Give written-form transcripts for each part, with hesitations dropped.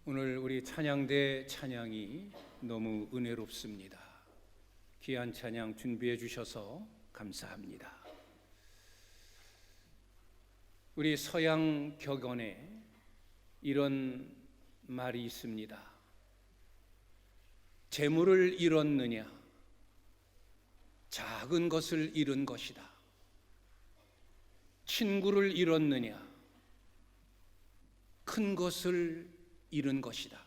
오늘 우리 찬양대 찬양이 너무 은혜롭습니다. 귀한 찬양 준비해 주셔서 감사합니다. 우리 서양 격언에 이런 말이 있습니다. 재물을 잃었느냐? 작은 것을 잃은 것이다. 친구를 잃었느냐? 큰 것을 잃은 것이다.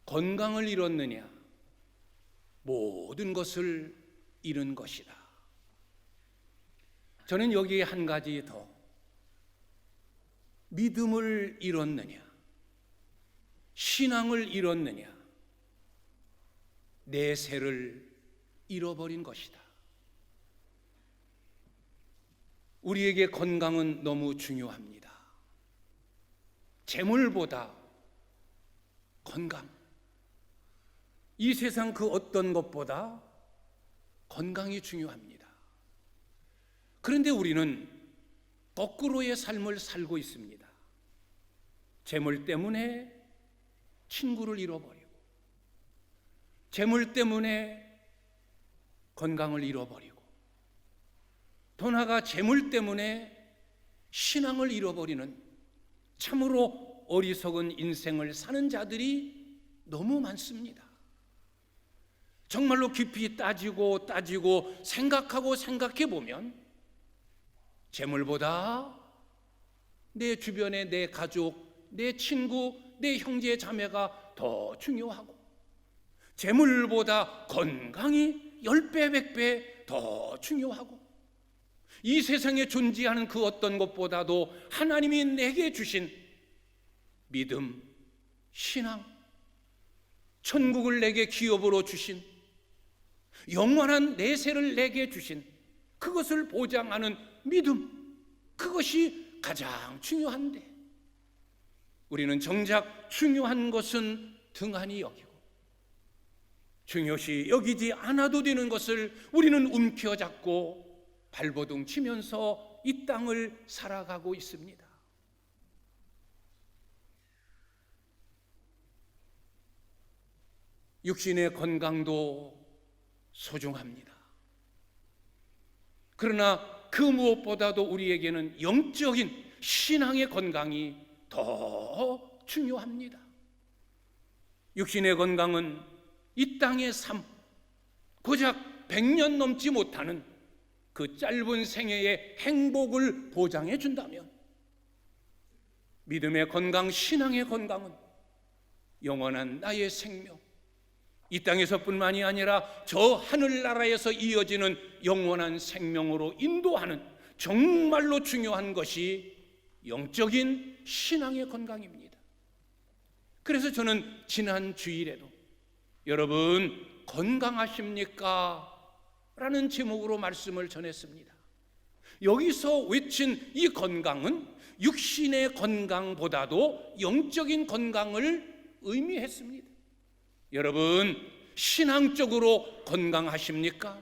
건강을 잃었느냐? 모든 것을 잃은 것이다. 저는 여기에 한 가지 더, 믿음을 잃었느냐? 신앙을 잃었느냐? 내세를 잃어버린 것이다. 우리에게 건강은 너무 중요합니다. 재물보다 건강, 이 세상 그 어떤 것보다 건강이 중요합니다. 그런데 우리는 거꾸로의 삶을 살고 있습니다. 재물 때문에 친구를 잃어버리고, 재물 때문에 건강을 잃어버리고, 더 나아가 재물 때문에 신앙을 잃어버리는 참으로 어리석은 인생을 사는 자들이 너무 많습니다. 정말로 깊이 따지고 생각해 보면 재물보다 내 주변에 내 가족, 내 친구, 내 형제 자매가 더 중요하고, 재물보다 건강이 10배, 100배 더 중요하고, 이 세상에 존재하는 그 어떤 것보다도 하나님이 내게 주신 믿음, 신앙, 천국을 내게 기업으로 주신, 영원한 내세를 내게 주신 그것을 보장하는 믿음, 그것이 가장 중요한데, 우리는 정작 중요한 것은 등한히 여기고 중요시 여기지 않아도 되는 것을 우리는 움켜잡고 발버둥 치면서 이 땅을 살아가고 있습니다. 육신의 건강도 소중합니다. 그러나 그 무엇보다도 우리에게는 영적인 신앙의 건강이 더 중요합니다. 육신의 건강은 이 땅의 삶, 고작 100년 넘지 못하는 그 짧은 생애의 행복을 보장해 준다면, 믿음의 건강, 신앙의 건강은 영원한 나의 생명, 이 땅에서뿐만이 아니라 저 하늘나라에서 이어지는 영원한 생명으로 인도하는 정말로 중요한 것이 영적인 신앙의 건강입니다. 그래서 저는 지난 주일에도 여러분 건강하십니까? 라는 제목으로 말씀을 전했습니다. 여기서 외친 이 건강은 육신의 건강보다도 영적인 건강을 의미했습니다. 여러분 신앙적으로 건강하십니까?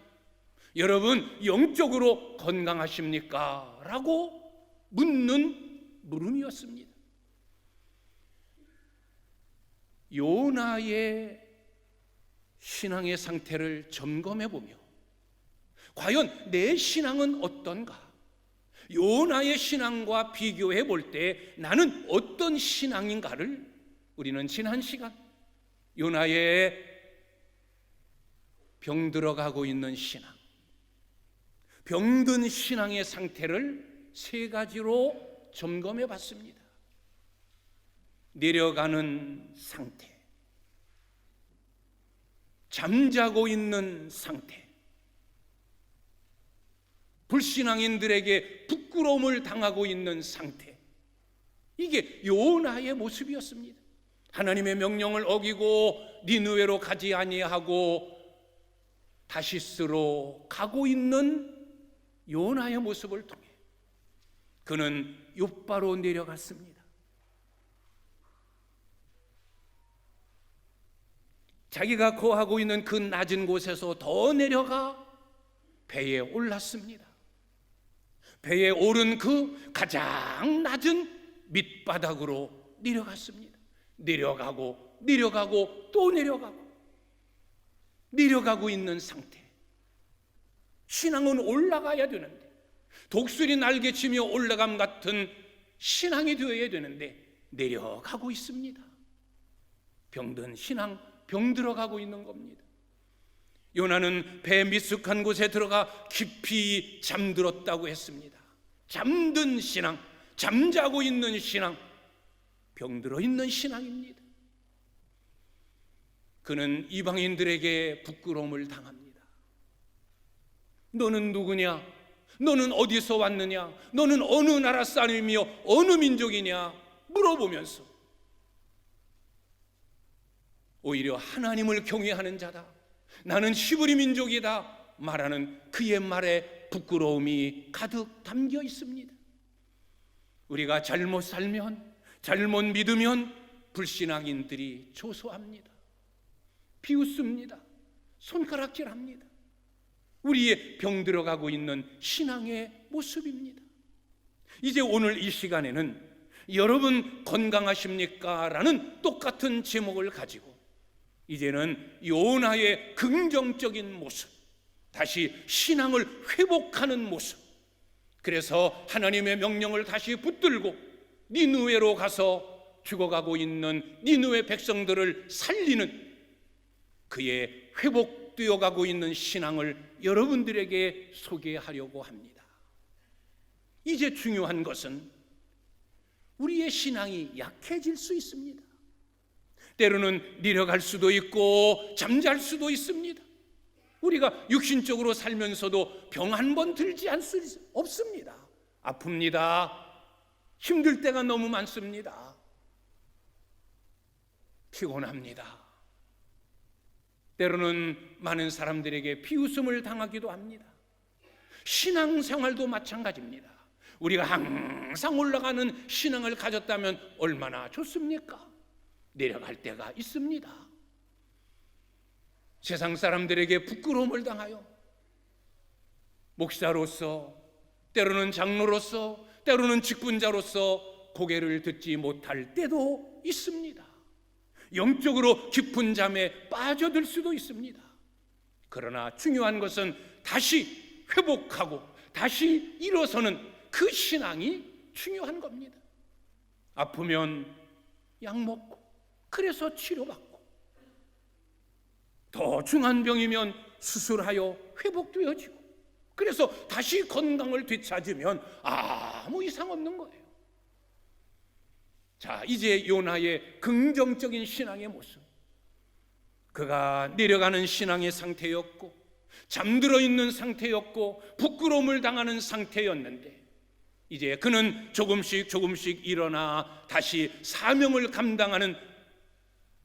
여러분 영적으로 건강하십니까? 라고 묻는 물음이었습니다. 요나의 신앙의 상태를 점검해 보며 과연 내 신앙은 어떤가? 요나의 신앙과 비교해 볼 때 나는 어떤 신앙인가를 우리는 지난 시간 요나의 병들어가고 있는 신앙, 병든 신앙의 상태를 세 가지로 점검해 봤습니다. 내려가는 상태, 잠자고 있는 상태, 불신앙인들에게 부끄러움을 당하고 있는 상태, 이게 요나의 모습이었습니다. 하나님의 명령을 어기고 니느웨로 가지 아니하고 다시스로 가고 있는 요나의 모습을 통해 그는 욥바로 내려갔습니다. 자기가 거하고 있는 그 낮은 곳에서 더 내려가 배에 올랐습니다. 배에 오른 그 가장 낮은 밑바닥으로 내려갔습니다. 내려가고 내려가고 또 내려가고 있는 상태. 신앙은 올라가야 되는데, 독수리 날개치며 올라감 같은 신앙이 되어야 되는데 내려가고 있습니다. 병든 신앙, 병들어가고 있는 겁니다. 요나는 배 미숙한 곳에 들어가 깊이 잠들었다고 했습니다. 잠든 신앙, 잠자고 있는 신앙, 병들어 있는 신앙입니다. 그는 이방인들에게 부끄러움을 당합니다. 너는 누구냐? 너는 어디서 왔느냐? 너는 어느 나라 사람이며 어느 민족이냐? 물어보면서 오히려 하나님을 경외하는 자다, 나는 히브리 민족이다 말하는 그의 말에 부끄러움이 가득 담겨 있습니다. 우리가 잘못 살면, 잘못 믿으면 불신앙인들이 조소합니다. 비웃습니다. 손가락질합니다. 우리의 병들어가고 있는 신앙의 모습입니다. 이제 오늘 이 시간에는 여러분 건강하십니까? 라는 똑같은 제목을 가지고 이제는 요나의 긍정적인 모습, 다시 신앙을 회복하는 모습, 그래서 하나님의 명령을 다시 붙들고 니느웨로 가서 죽어가고 있는 니느웨 백성들을 살리는 그의 회복되어 가고 있는 신앙을 여러분들에게 소개하려고 합니다. 이제 중요한 것은 우리의 신앙이 약해질 수 있습니다. 때로는 내려갈 수도 있고 잠잘 수도 있습니다. 우리가 육신적으로 살면서도 병 한 번 들지 않을 수 없습니다. 아픕니다. 힘들 때가 너무 많습니다. 피곤합니다. 때로는 많은 사람들에게 비웃음을 당하기도 합니다. 신앙생활도 마찬가지입니다. 우리가 항상 올라가는 신앙을 가졌다면 얼마나 좋습니까? 내려갈 때가 있습니다. 세상 사람들에게 부끄러움을 당하여 목사로서, 때로는 장로로서, 때로는 직분자로서 고개를 듣지 못할 때도 있습니다. 영적으로 깊은 잠에 빠져들 수도 있습니다. 그러나 중요한 것은 다시 회복하고 다시 일어서는 그 신앙이 중요한 겁니다. 아프면 약 먹고, 그래서 치료받고, 더 중한 병이면 수술하여 회복되어지고, 그래서 다시 건강을 되찾으면 아무 이상 없는 거예요. 자, 이제 요나의 긍정적인 신앙의 모습, 그가 내려가는 신앙의 상태였고, 잠들어 있는 상태였고, 부끄러움을 당하는 상태였는데, 이제 그는 조금씩 일어나 다시 사명을 감당하는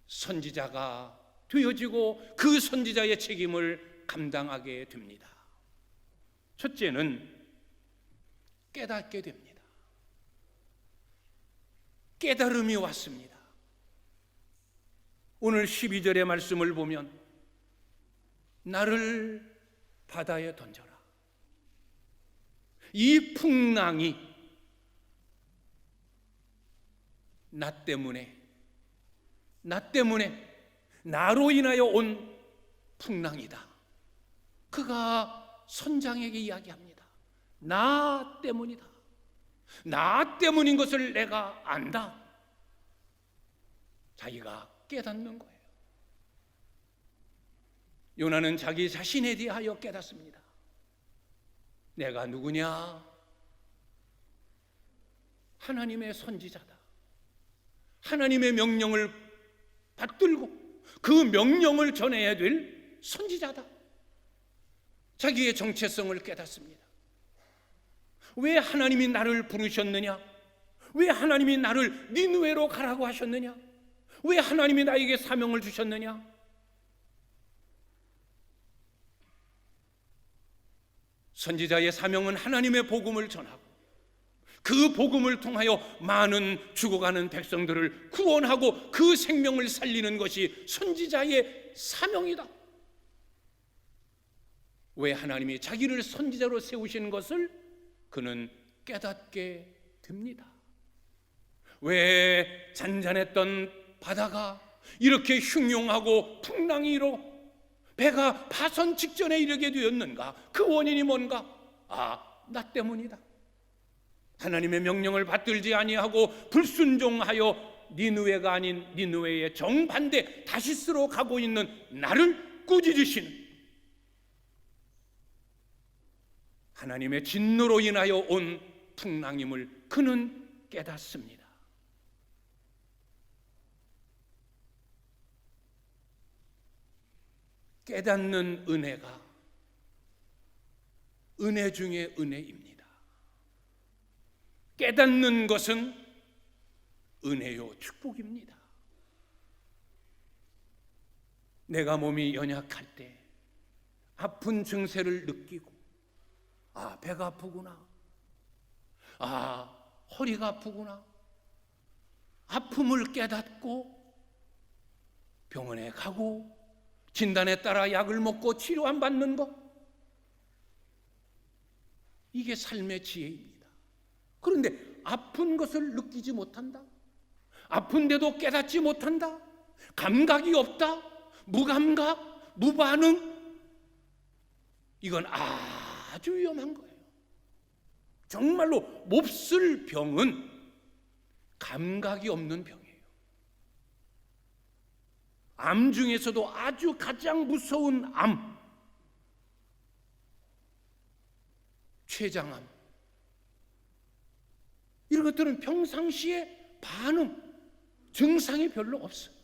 선지자가 되어지고 그 선지자의 책임을 감당하게 됩니다. 첫째는 깨닫게 됩니다. 깨달음이 왔습니다. 오늘 12절의 말씀을 보면 나를 바다에 던져라. 이 풍랑이 나 때문에 나로 인하여 온 풍랑이다. 그가 선장에게 이야기합니다. 나 때문이다. 나 때문인 것을 내가 안다. 자기가 깨닫는 거예요. 요나는 자기 자신에 대하여 깨닫습니다. 내가 누구냐? 하나님의 선지자다. 하나님의 명령을 받들고 그 명령을 전해야 될 선지자다. 자기의 정체성을 깨닫습니다. 왜 하나님이 나를 부르셨느냐? 왜 하나님이 나를 니느웨로 가라고 하셨느냐? 왜 하나님이 나에게 사명을 주셨느냐? 선지자의 사명은 하나님의 복음을 전하고 그 복음을 통하여 많은 죽어가는 백성들을 구원하고 그 생명을 살리는 것이 선지자의 사명이다. 왜 하나님이 자기를 선지자로 세우신 것을 그는 깨닫게 됩니다. 왜 잔잔했던 바다가 이렇게 흉흉하고 풍랑이로 배가 파선 직전에 이르게 되었는가? 그 원인이 뭔가? 나 때문이다. 하나님의 명령을 받들지 아니하고 불순종하여 니느웨가 아닌 니느웨의 정반대 다시스로 가고 있는 나를 꾸짖으시는 하나님의 진노로 인하여 온 풍랑임을 그는 깨닫습니다. 깨닫는 은혜가 은혜 중에 은혜입니다. 깨닫는 것은 은혜요 축복입니다. 내가 몸이 연약할 때 아픈 증세를 느끼고 배가 아프구나, 허리가 아프구나, 아픔을 깨닫고 병원에 가고 진단에 따라 약을 먹고 치료 안 받는 것, 이게 삶의 지혜입니다. 그런데 아픈 것을 느끼지 못한다, 아픈데도 깨닫지 못한다, 감각이 없다, 무감각, 무반응, 이건 아주 위험한 거예요. 정말로 몹쓸 병은 감각이 없는 병이에요. 암 중에서도 아주 가장 무서운 암, 췌장암, 이런 것들은 평상시에 반응, 증상이 별로 없어요.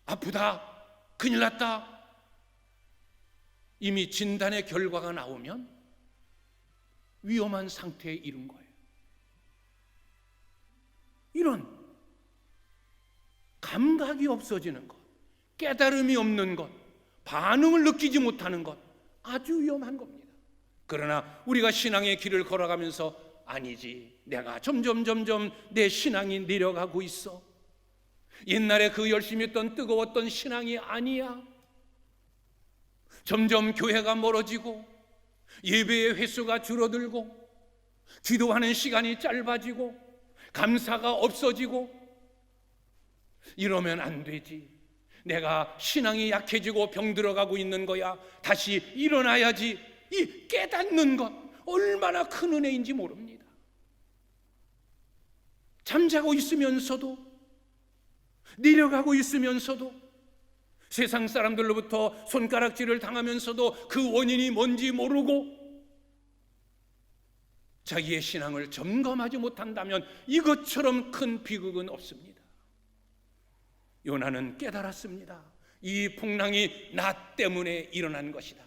아프다, 큰일 났다, 이미 진단의 결과가 나오면 위험한 상태에 이른 거예요. 이런 감각이 없어지는 것, 깨달음이 없는 것, 반응을 느끼지 못하는 것, 아주 위험한 겁니다. 그러나 우리가 신앙의 길을 걸어가면서 아니지, 내가 점점 내 신앙이 내려가고 있어, 옛날에 그 열심히 했던 뜨거웠던 신앙이 아니야, 점점 교회가 멀어지고 예배의 횟수가 줄어들고 기도하는 시간이 짧아지고 감사가 없어지고, 이러면 안 되지, 내가 신앙이 약해지고 병들어가고 있는 거야, 다시 일어나야지. 이 깨닫는 것 얼마나 큰 은혜인지 모릅니다. 잠자고 있으면서도, 내려가고 있으면서도, 세상 사람들로부터 손가락질을 당하면서도 그 원인이 뭔지 모르고 자기의 신앙을 점검하지 못한다면 이것처럼 큰 비극은 없습니다. 요나는 깨달았습니다. 이 풍랑이 나 때문에 일어난 것이다.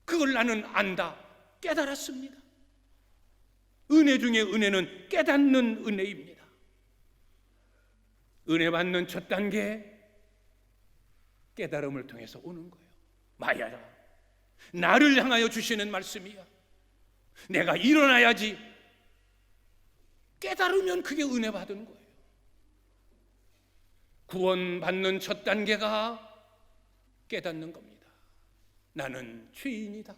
그걸 나는 안다, 깨달았습니다. 은혜 중에 은혜는 깨닫는 은혜입니다. 은혜 받는 첫 단계, 깨달음을 통해서 오는 거예요. 마야라, 나를 향하여 주시는 말씀이야. 내가 일어나야지. 깨달으면 그게 은혜 받은 거예요. 구원받는 첫 단계가 깨닫는 겁니다. 나는 죄인이다.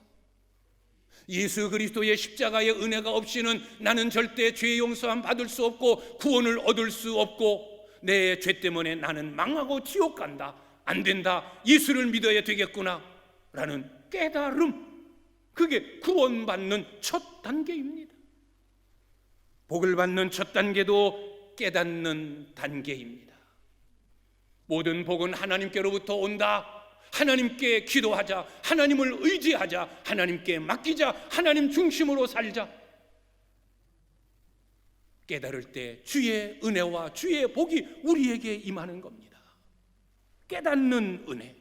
예수 그리스도의 십자가의 은혜가 없이는 나는 절대 죄 용서함 받을 수 없고 구원을 얻을 수 없고, 내 죄 때문에 나는 망하고 지옥 간다, 안 된다, 예수를 믿어야 되겠구나 라는 깨달음, 그게 구원받는 첫 단계입니다. 복을 받는 첫 단계도 깨닫는 단계입니다. 모든 복은 하나님께로부터 온다. 하나님께 기도하자, 하나님을 의지하자, 하나님께 맡기자, 하나님 중심으로 살자. 깨달을 때 주의 은혜와 주의 복이 우리에게 임하는 겁니다. 깨닫는 은혜,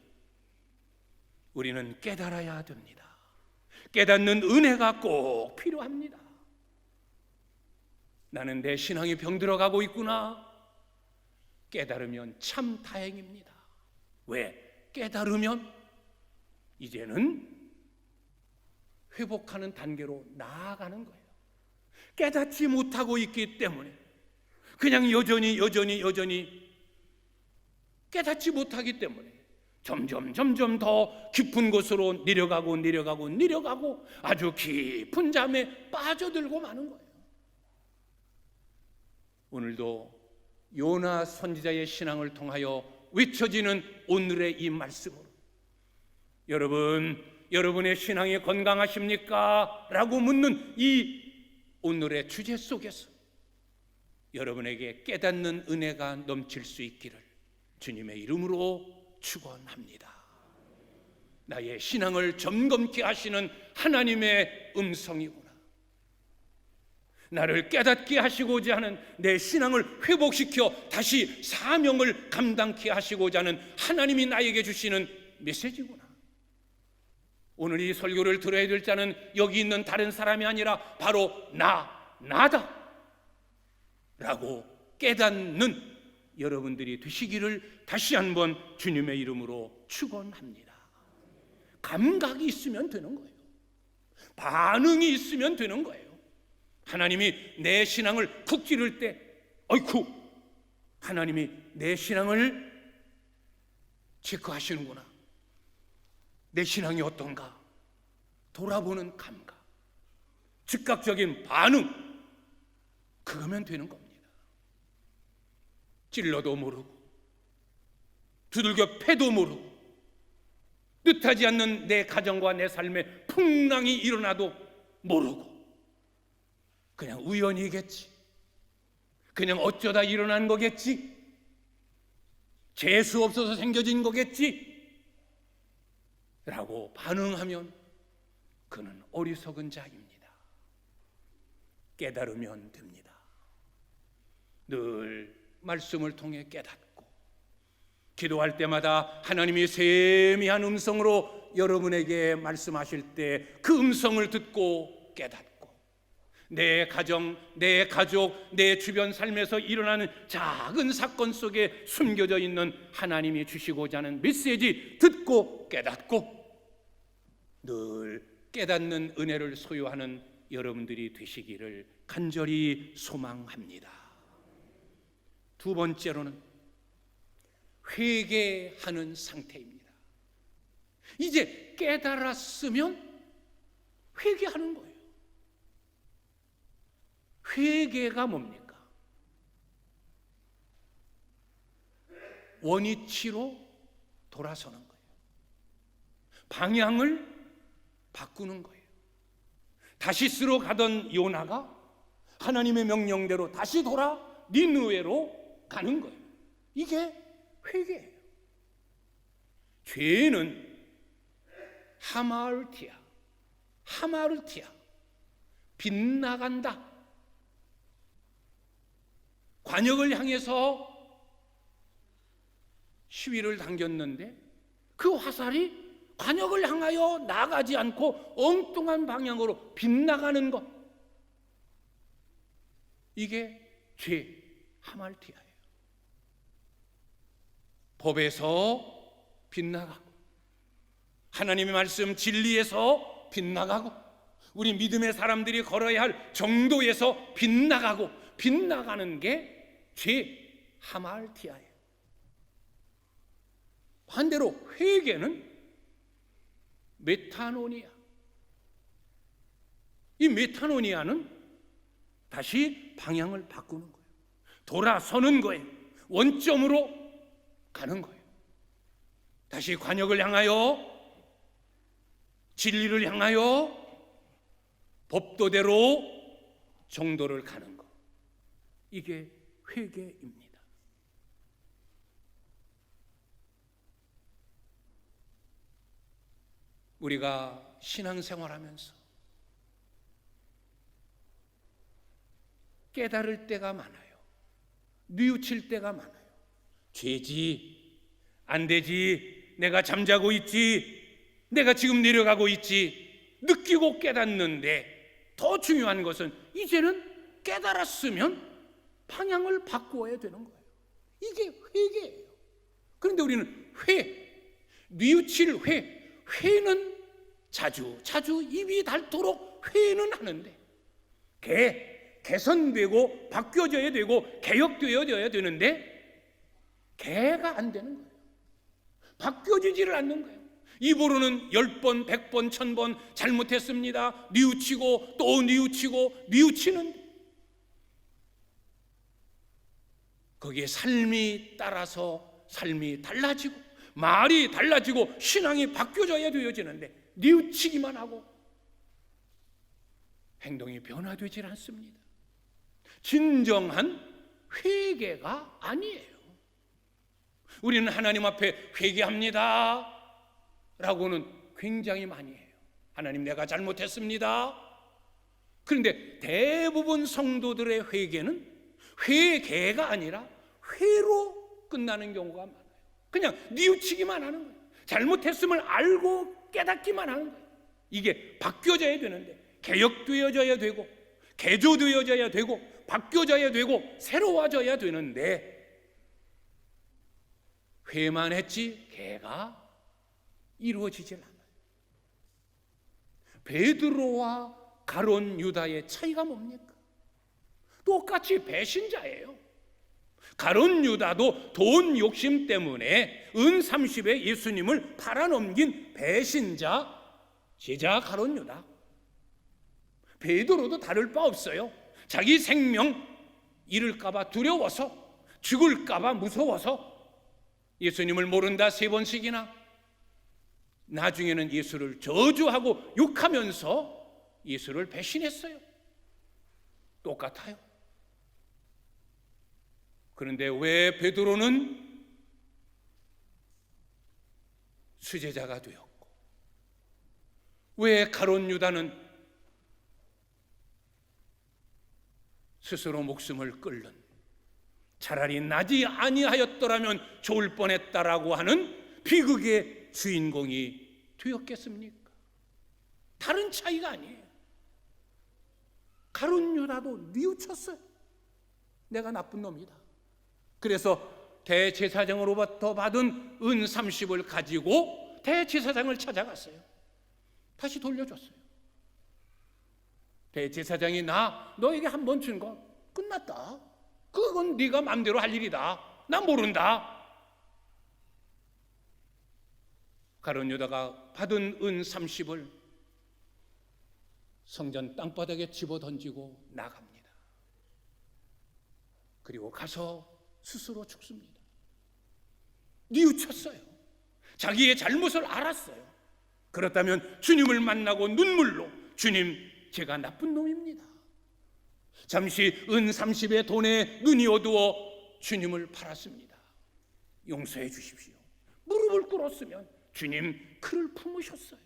우리는 깨달아야 됩니다. 깨닫는 은혜가 꼭 필요합니다. 나는 내 신앙이 병들어가고 있구나. 깨달으면 참 다행입니다. 왜? 깨달으면 이제는 회복하는 단계로 나아가는 거예요. 깨닫지 못하고 있기 때문에 그냥 여전히 깨닫지 못하기 때문에 점점 더 깊은 곳으로 내려가고 아주 깊은 잠에 빠져들고 마는 거예요. 오늘도 요나 선지자의 신앙을 통하여 외쳐지는 오늘의 이 말씀으로 여러분, 여러분의 신앙이 건강하십니까? 라고 묻는 이 오늘의 주제 속에서 여러분에게 깨닫는 은혜가 넘칠 수 있기를 주님의 이름으로 축원합니다. 나의 신앙을 점검케 하시는 하나님의 음성이구나. 나를 깨닫게 하시고자 하는, 내 신앙을 회복시켜 다시 사명을 감당케 하시고자 하는 하나님이 나에게 주시는 메시지구나. 오늘 이 설교를 들어야 될 자는 여기 있는 다른 사람이 아니라 바로 나다 라고 깨닫는 여러분들이 되시기를 다시 한번 주님의 이름으로 축원합니다. 감각이 있으면 되는 거예요. 반응이 있으면 되는 거예요. 하나님이 내 신앙을 푹 찌를 때, 어이쿠, 하나님이 내 신앙을 체크하시는구나. 내 신앙이 어떤가 돌아보는 감각, 즉각적인 반응, 그거면 되는 겁니다. 찔러도 모르고 두들겨 패도 모르고 뜻하지 않는 내 가정과 내 삶에 풍랑이 일어나도 모르고 그냥 우연이겠지, 그냥 어쩌다 일어난 거겠지, 재수 없어서 생겨진 거겠지 라고 반응하면 그는 어리석은 자입니다. 깨달으면 됩니다. 늘 말씀을 통해 깨닫고 기도할 때마다 하나님이 세미한 음성으로 여러분에게 말씀하실 때 그 음성을 듣고 깨닫고 내 가정, 내 가족, 내 주변 삶에서 일어나는 작은 사건 속에 숨겨져 있는 하나님이 주시고자 하는 메시지 듣고 깨닫고 늘 깨닫는 은혜를 소유하는 여러분들이 되시기를 간절히 소망합니다. 두 번째로는 회개하는 상태입니다. 이제 깨달았으면 회개하는 거예요. 회개가 뭡니까? 원위치로 돌아서는 거예요. 방향을 바꾸는 거예요. 다시스로 가던 요나가 하나님의 명령대로 다시 돌아 니느웨로 가는 거예요. 이게 회개예요. 죄는 하마르티아, 빗나간다. 관역을 향해서 시위를 당겼는데 그 화살이 관역을 향하여 나가지 않고 엉뚱한 방향으로 빗나가는 것, 이게 죄, 하말티아예요. 법에서 빗나가고 하나님의 말씀 진리에서 빗나가고 우리 믿음의 사람들이 걸어야 할 정도에서 빗나가는 게 죄, 하말티아예요. 반대로 회개는 메타노니아. 이 메타노니아는 다시 방향을 바꾸는 거예요. 돌아서는 거예요. 원점으로 가는 거예요. 다시 관역을 향하여, 진리를 향하여 법도대로 정도를 가는 것, 이게 회개입니다. 우리가 신앙생활하면서 깨달을 때가 많아요. 뉘우칠 때가 많아요. 죄지, 안 되지, 내가 잠자고 있지, 내가 지금 내려가고 있지, 느끼고 깨닫는데 더 중요한 것은 이제는 깨달았으면 방향을 바꾸어야 되는 거예요. 이게 회개예요. 그런데 우리는 뉘우칠 회는 자주 입이 닳도록 회는 하는데 개선되고 바뀌어져야 되고 개혁되어져야 되는데 개가 안 되는 거예요. 바뀌어지지를 않는 거예요. 입으로는 10번, 100번, 1000번 잘못했습니다. 뉘우치고 또 뉘우치고 뉘우치는데 거기에 삶이 따라서 삶이 달라지고 말이 달라지고 신앙이 바뀌어져야 되어지는데 뉘우치기만 하고 행동이 변화되질 않습니다. 진정한 회개가 아니에요. 우리는 하나님 앞에 회개합니다 라고는 굉장히 많이 해요. 하나님, 내가 잘못했습니다. 그런데 대부분 성도들의 회개는 회개가 아니라 회로 끝나는 경우가 많아요. 그냥 뉘우치기만 하는 거예요. 잘못했음을 알고 깨닫기만 하는 거예요. 이게 바뀌어져야 되는데, 개혁되어져야 되고 개조되어져야 되고 바뀌어져야 되고 새로워져야 되는데 회만 했지 개가 이루어지질 않아요. 베드로와 가룟 유다의 차이가 뭡니까? 똑같이 배신자예요. 가룟 유다도 돈 욕심 때문에 은 30에 예수님을 팔아넘긴 배신자 제자 가룟 유다. 베드로도 다를 바 없어요. 자기 생명 잃을까 봐 두려워서, 죽을까 봐 무서워서 예수님을 모른다 3번씩이나, 나중에는 예수를 저주하고 욕하면서 예수를 배신했어요. 똑같아요. 그런데 왜 베드로는 수제자가 되었고, 왜 가룟 유다는 스스로 목숨을 끊는, 차라리 나지 아니하였더라면 좋을 뻔했다라고 하는 비극의 주인공이 되었겠습니까? 다른 차이가 아니에요. 가룟 유다도 뉘우쳤어요. 내가 나쁜 놈이다. 그래서 대제사장으로부터 받은 은 30을 가지고 대제사장을 찾아갔어요. 다시 돌려줬어요. 대제사장이 너에게 한 번 준 거 끝났다. 그건 네가 마음대로 할 일이다. 나 모른다. 가룟 유다가 받은 은 30을 성전 땅바닥에 집어던지고 나갑니다. 그리고 가서 스스로 죽습니다. 뉘우쳤어요. 자기의 잘못을 알았어요. 그렇다면 주님을 만나고 눈물로, 주님, 제가 나쁜 놈입니다. 잠시 은 30의 돈에 눈이 어두워 주님을 팔았습니다. 용서해 주십시오. 무릎을 꿇었으면 주님 그를 품으셨어요.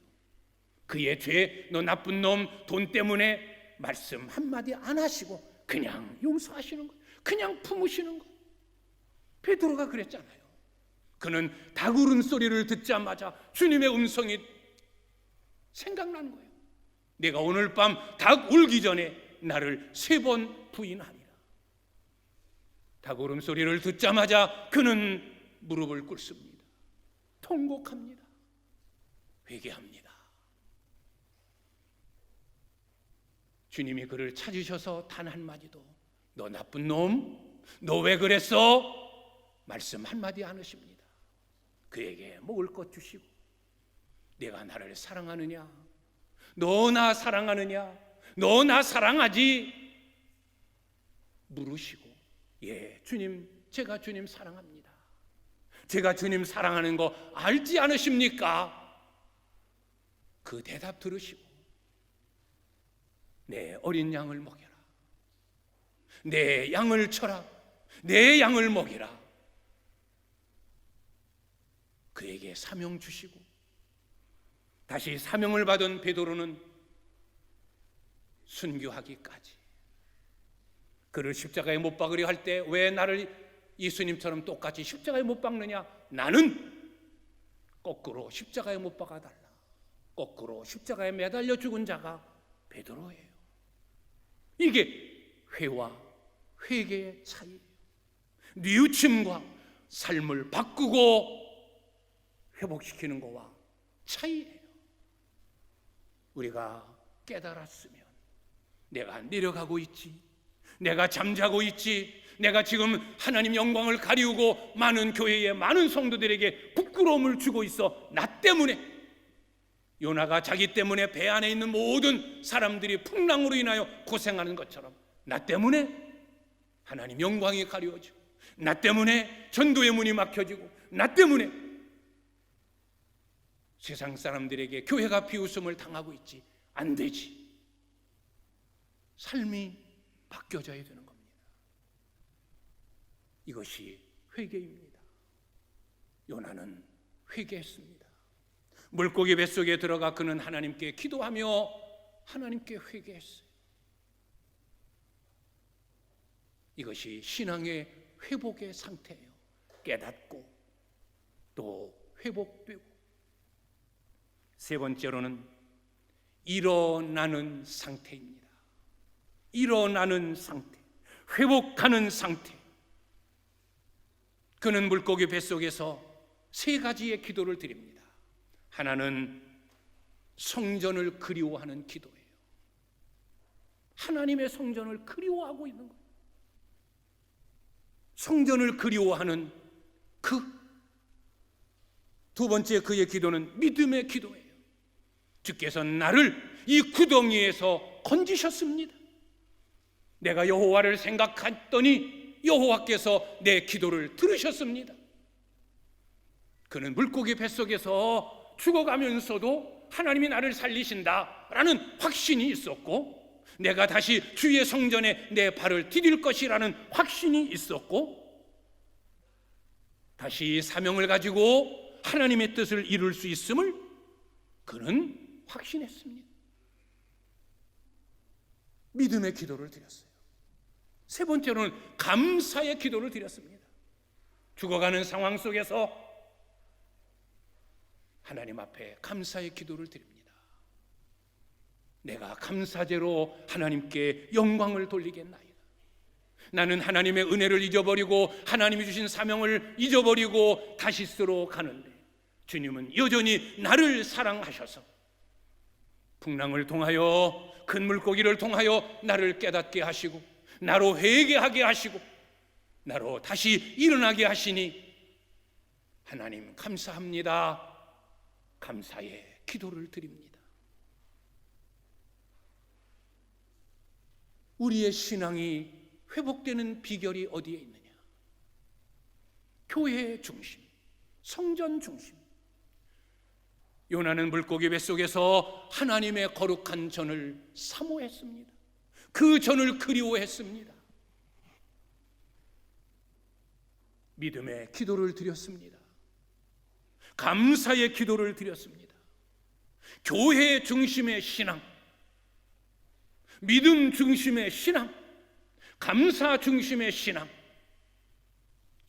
그의 죄, 너 나쁜 놈, 돈 때문에 말씀 한마디 안 하시고 그냥 용서하시는 거예요. 그냥 품으시는 거예요. 베드로가 그랬잖아요. 그는 닭 울음 소리를 듣자마자 주님의 음성이 생각나는 거예요. 내가 오늘 밤 닭 울기 전에 나를 3번 부인하리라. 닭 울음소리를 듣자마자 그는 무릎을 꿇습니다. 통곡합니다. 회개합니다. 주님이 그를 찾으셔서 단 한마디도 너 나쁜 놈, 너 왜 그랬어? 말씀 한마디 안 하십니다. 그에게 먹을 것 주시고 내가 나를 사랑하느냐? 너 나 사랑하느냐? 너 나 사랑하지? 물으시고, 예, 주님, 제가 주님 사랑합니다. 제가 주님 사랑하는 거 알지 않으십니까? 그 대답 들으시고, 내 어린 양을 먹여라. 내 양을 쳐라. 내 양을 먹이라. 그에게 사명 주시고, 다시 사명을 받은 베드로는 순교하기까지, 그를 십자가에 못 박으려 할 때 왜 나를 예수님처럼 똑같이 십자가에 못 박느냐? 나는 거꾸로 십자가에 못 박아달라. 거꾸로 십자가에 매달려 죽은 자가 베드로예요. 이게 회와 회개의 차이예요. 뉘우침과 삶을 바꾸고 회복시키는 것과 차이예요. 우리가 깨달았으면, 내가 내려가고 있지, 내가 잠자고 있지, 내가 지금 하나님 영광을 가리우고 많은 교회의 많은 성도들에게 부끄러움을 주고 있어, 나 때문에, 요나가 자기 때문에 배 안에 있는 모든 사람들이 풍랑으로 인하여 고생하는 것처럼 나 때문에 하나님 영광이 가리워지고 나 때문에 전도의 문이 막혀지고, 나 때문에 세상 사람들에게 교회가 비웃음을 당하고 있지. 안 되지. 삶이 바뀌어져야 되는 겁니다. 이것이 회개입니다. 요나는 회개했습니다. 물고기 뱃속에 들어가 그는 하나님께 기도하며 하나님께 회개했어요. 이것이 신앙의 회복의 상태예요. 깨닫고 또 회복되고. 세 번째로는 일어나는 상태입니다. 일어나는 상태, 회복하는 상태. 그는 물고기 뱃속에서 세 가지의 기도를 드립니다. 하나는 성전을 그리워하는 기도예요. 하나님의 성전을 그리워하고 있는 거예요. 성전을 그리워하는 두 번째 그의 기도는 믿음의 기도예요. 주께서 나를 이 구덩이에서 건지셨습니다. 내가 여호와를 생각했더니 여호와께서 내 기도를 들으셨습니다. 그는 물고기 뱃속에서 죽어가면서도 하나님이 나를 살리신다라는 확신이 있었고, 내가 다시 주의 성전에 내 발을 디딜 것이라는 확신이 있었고, 다시 사명을 가지고 하나님의 뜻을 이룰 수 있음을 그는 확신했습니다. 믿음의 기도를 드렸어요. 세 번째로는 감사의 기도를 드렸습니다. 죽어가는 상황 속에서 하나님 앞에 감사의 기도를 드립니다. 내가 감사제로 하나님께 영광을 돌리겠나이다. 나는 하나님의 은혜를 잊어버리고 하나님이 주신 사명을 잊어버리고 다시스로 가는데, 주님은 여전히 나를 사랑하셔서 풍랑을 통하여 큰 물고기를 통하여 나를 깨닫게 하시고, 나로 회개하게 하시고, 나로 다시 일어나게 하시니 하나님 감사합니다. 감사의 기도를 드립니다. 우리의 신앙이 회복되는 비결이 어디에 있느냐? 교회의 중심, 성전 중심. 요나는 물고기 뱃속에서 하나님의 거룩한 전을 사모했습니다. 그 전을 그리워했습니다. 믿음의 기도를 드렸습니다. 감사의 기도를 드렸습니다. 교회 중심의 신앙, 믿음 중심의 신앙, 감사 중심의 신앙,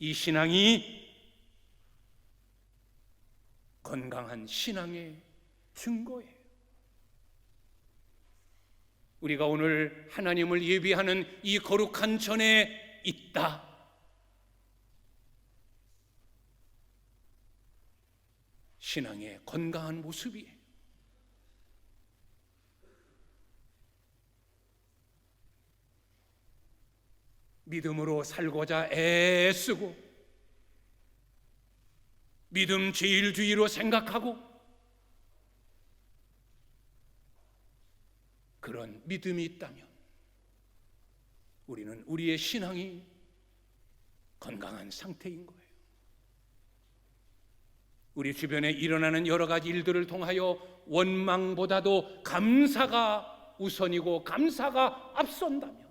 이 신앙이 건강한 신앙의 증거예요. 우리가 오늘 하나님을 예비하는 이 거룩한 전에 있다. 신앙의 건강한 모습이에요. 믿음으로 살고자 애쓰고, 믿음 제일주의로 생각하고, 그런 믿음이 있다면 우리는 우리의 신앙이 건강한 상태인 거예요. 우리 주변에 일어나는 여러 가지 일들을 통하여 원망보다도 감사가 우선이고 감사가 앞선다면,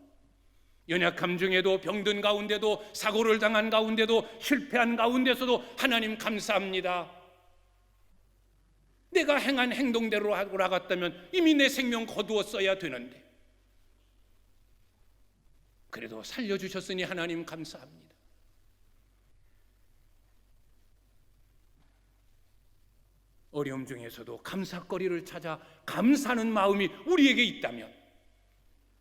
연약함 중에도, 병든 가운데도, 사고를 당한 가운데도, 실패한 가운데서도 하나님 감사합니다. 내가 행한 행동대로 하고 나갔다면 이미 내 생명 거두었어야 되는데 그래도 살려주셨으니 하나님 감사합니다. 어려움 중에서도 감사거리를 찾아 감사하는 마음이 우리에게 있다면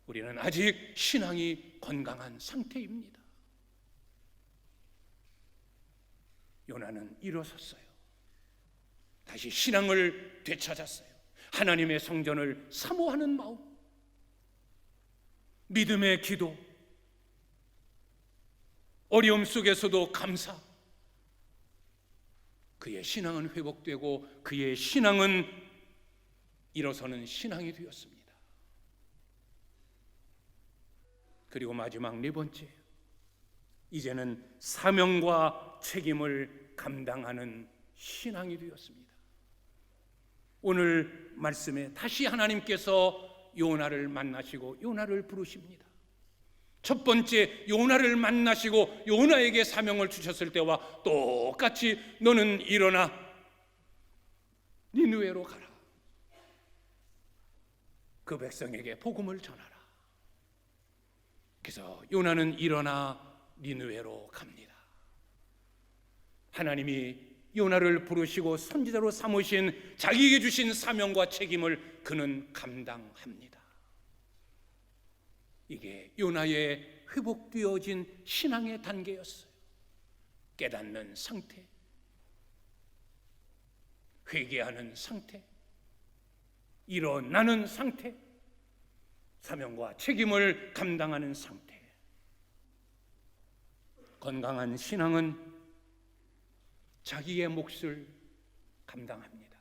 우리는 아직 신앙이 건강한 상태입니다. 요나는 일어섰어요. 다시 신앙을 되찾았어요. 하나님의 성전을 사모하는 마음, 믿음의 기도, 어려움 속에서도 감사. 그의 신앙은 회복되고 그의 신앙은 일어서는 신앙이 되었습니다. 그리고 마지막 네 번째, 이제는 사명과 책임을 감당하는 신앙이 되었습니다. 오늘 말씀에 다시 하나님께서 요나를 만나시고 요나를 부르십니다. 첫 번째, 요나를 만나시고 요나에게 사명을 주셨을 때와 똑같이 너는 일어나 니느웨로 가라. 그 백성에게 복음을 전하라. 그래서 요나는 일어나 니느웨로 갑니다. 하나님이 요나를 부르시고 선지자로 삼으신 자기에게 주신 사명과 책임을 그는 감당합니다. 이게 요나의 회복되어진 신앙의 단계였어요. 깨닫는 상태, 회개하는 상태, 일어나는 상태, 사명과 책임을 감당하는 상태. 건강한 신앙은 자기의 몫을 감당합니다.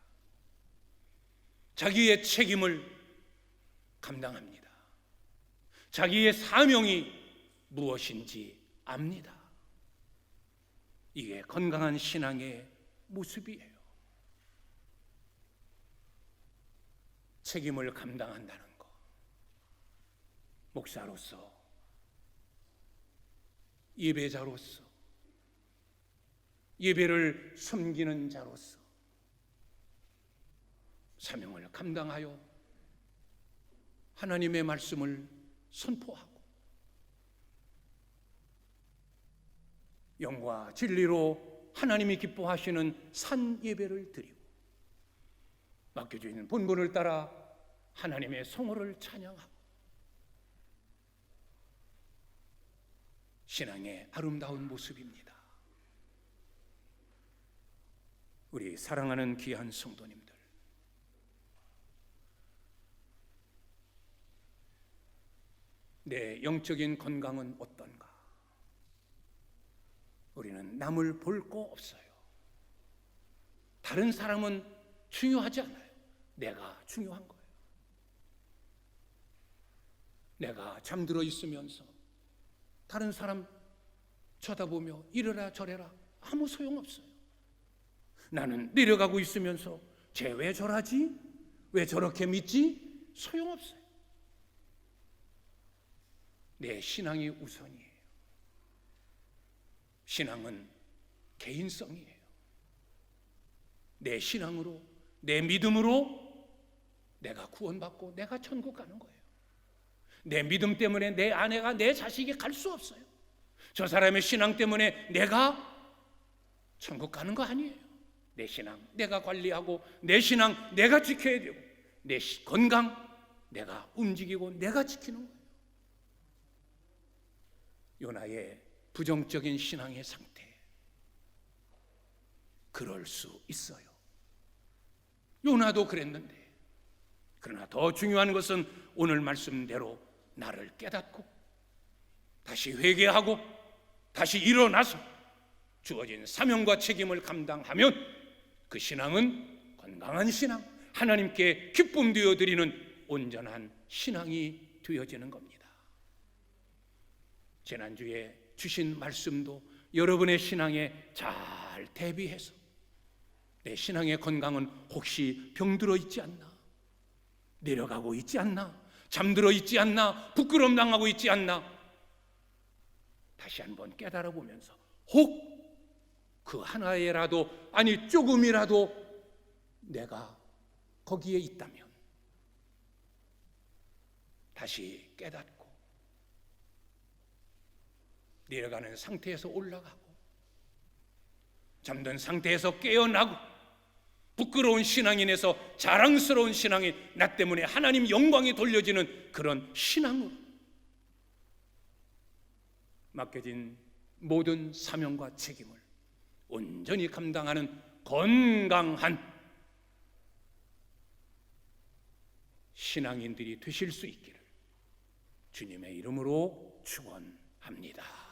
자기의 책임을 감당합니다. 자기의 사명이 무엇인지 압니다. 이게 건강한 신앙의 모습이에요. 책임을 감당한다는 것, 목사로서, 예배자로서, 예배를 섬기는 자로서 사명을 감당하여 하나님의 말씀을 선포하고 영과 진리로 하나님이 기뻐하시는 산 예배를 드리고 맡겨져 있는 본분을 따라 하나님의 성호를 찬양하고 신앙의 아름다운 모습입니다. 우리 사랑하는 귀한 성도님들, 내 영적인 건강은 어떤가? 우리는 남을 볼 거 없어요. 다른 사람은 중요하지 않아요. 내가 중요한 거예요. 내가 잠들어 있으면서 다른 사람 쳐다보며 이래라 저래라 아무 소용없어요. 나는 내려가고 있으면서 쟤 왜 저러지? 왜 저렇게 믿지? 소용없어요. 내 신앙이 우선이에요. 신앙은 개인성이에요. 내 신앙으로, 내 믿음으로 내가 구원받고 내가 천국 가는 거예요. 내 믿음 때문에 내 아내가 내 자식이 갈 수 없어요. 저 사람의 신앙 때문에 내가 천국 가는 거 아니에요. 내 신앙 내가 관리하고 내 신앙 내가 지켜야 되고 내 건강 내가 움직이고 내가 지키는 거예요. 요나의 부정적인 신앙의 상태, 그럴 수 있어요. 요나도 그랬는데, 그러나 더 중요한 것은 오늘 말씀대로 나를 깨닫고 다시 회개하고 다시 일어나서 주어진 사명과 책임을 감당하면 그 신앙은 건강한 신앙, 하나님께 기쁨 되어드리는 온전한 신앙이 되어지는 겁니다. 지난주에 주신 말씀도 여러분의 신앙에 잘 대비해서 내 신앙의 건강은 혹시 병들어 있지 않나, 내려가고 있지 않나, 잠들어 있지 않나, 부끄러움 당하고 있지 않나 다시 한번 깨달아 보면서 혹 그 하나에라도, 아니 조금이라도 내가 거기에 있다면 다시 깨닫고 내려가는 상태에서 올라가고 잠든 상태에서 깨어나고 부끄러운 신앙인에서 자랑스러운 신앙인, 나 때문에 하나님 영광이 돌려지는 그런 신앙으로 맡겨진 모든 사명과 책임을 온전히 감당하는 건강한 신앙인들이 되실 수 있기를 주님의 이름으로 축원합니다.